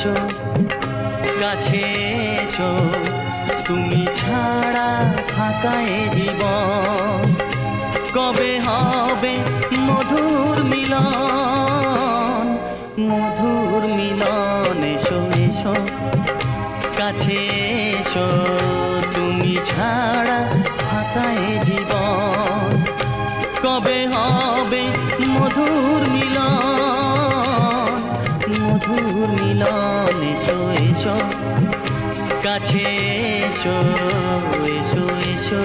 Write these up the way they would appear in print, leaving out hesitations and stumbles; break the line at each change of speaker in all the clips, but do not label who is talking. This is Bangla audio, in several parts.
এসো কাছে এসো তুমি ছাড়া ফাঁকা এ জীবন কবে হবে মধুর মিলন মধুর মিলন এসো এসো কাছে এসো তুমি ছাড়া ফাঁকা এ জীবন কবে হবে মধুর মিলন মধুর মিলন এসো এসো কাছে এসো এসো এসো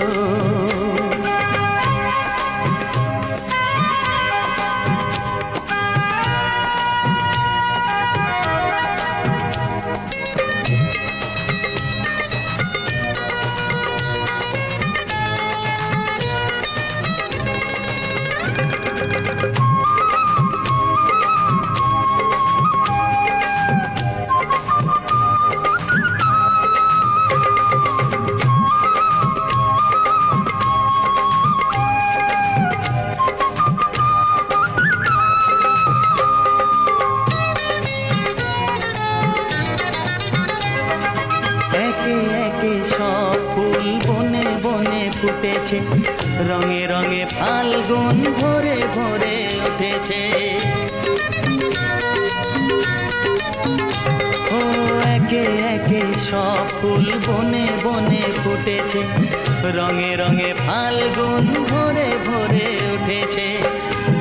ফুটেছে রঙে রঙে ফাল্গুন ভরে ভরে উঠেছে ও একে একে সব ফুল বনে বনে ফুটেছে রঙে রঙে ফাল্গুন ভরে ভরে উঠেছে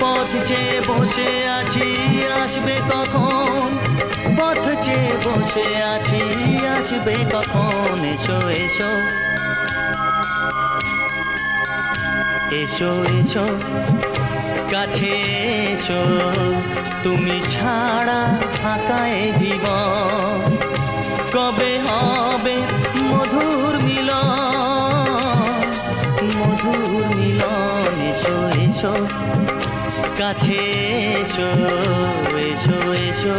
পথ চেয়ে বসে আছি আসবে কখন পথ চেয়ে বসে আছি আসবে কখন এসো এসো এসো এসো কাছে এসো তুমি ছাড়া ফাঁকা এ জীবন কবে হবে মধুর মিলন মধুর মিলন এসো এসো কাছে এসো এসো এসো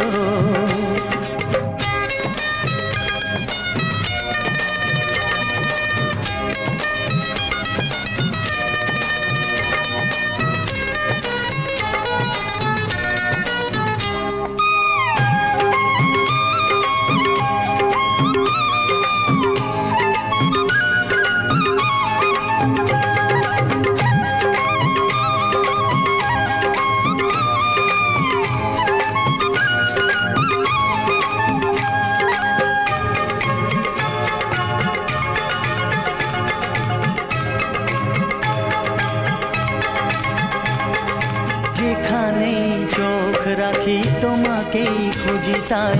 যেখানেই চোখ রাখি তোমাকেই খুঁজি তাই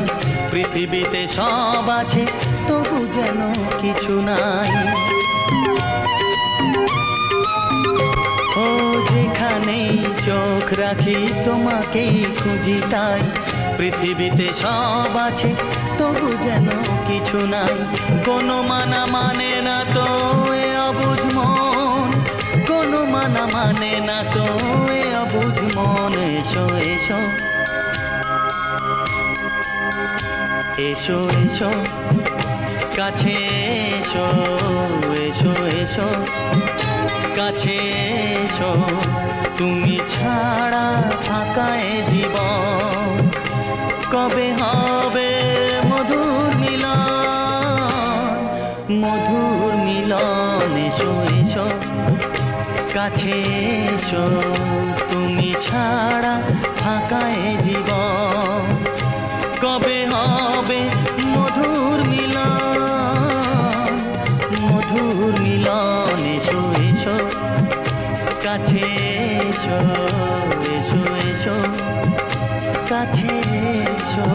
পৃথিবীতে সব আছে তবু যেন কিছু নাই ও যেখানেই চোখ রাখি তোমাকেই খুঁজি তাই পৃথিবীতে সব আছে তবু যেন কিছু নাই কোনো মানা মানে না তো এ অবুঝ মন কোনো মানা মানে না তো এ অবুঝ মন এসো এসো এসো এসো কাছে এসো এসো এসো কাছে এসো তুমি ছাড়া ফাঁকা এ জীবন কবে হবে মধুর মিলন মধুর মিলন এসো এসো কাছে এসো তুমি ছাড়া ফাঁকা এ জীবন কবে হবে মধুর মিলন মধুর মিলন এসো এসো কাছে এসো এসো এসো কাছে এসো